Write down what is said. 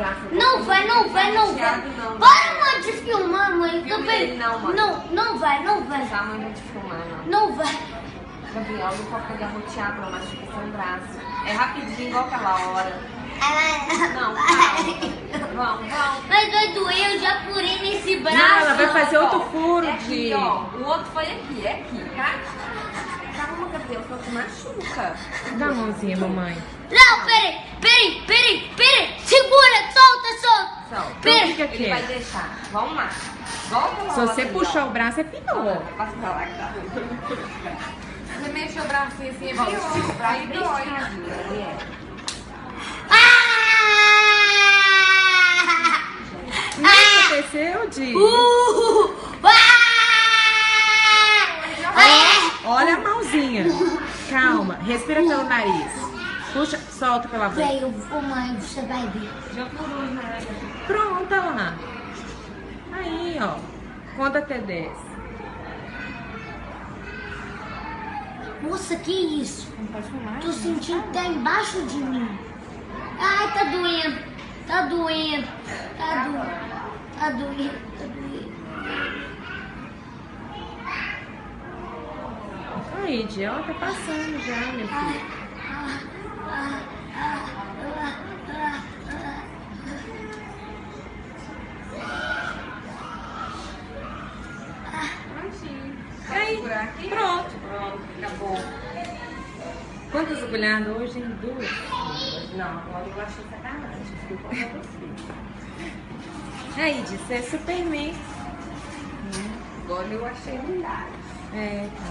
braço. Não vai. Para, mãe, de filmar, mãe. Não, mãe. Não vai. A mãe vai te filmar, não. Não vai. Gabriel, não pode pegar roteado, não machuca seu braço. É rapidinho, igual aquela hora. Não, calma. Vamos. Mas vai doer, eu já furei nesse braço. Não, ela vai fazer outro furo É aqui, de... ó. O outro foi aqui, é aqui, tá? Calma, Gabriel, só te machuca. Dá a mãozinha, mamãe. Não, peraí. Segura, solta. Então, Pera. Fica ele aqui. vai deixar. Vamos lá. Volta lá. Se você puxar o braço, é pior. Passa pra lá que tá. Você mexe o bracinho assim, volta. O braço bem esticadinho, Gabriel. O que aconteceu, Di? Olha a mãozinha. Calma, respira pelo nariz. Puxa, solta pela boca. Velho, mãe, você vai ver. Já furou, né? Pronto, olha lá. Aí, ó. Conta até 10. Nossa, que isso? Não pode filmar? Tô sentindo que tá embaixo de mim. Ai, tá doendo. Aí, Di, ó, tá passando já, meu filho. Aí, pronto. Acabou. Quantas agulhadas hoje, hein? 2. Não, agora eu achei sacanagem. Desculpa pra você. Aí, Di, você é Superman. Agora eu achei verdade. É, tá.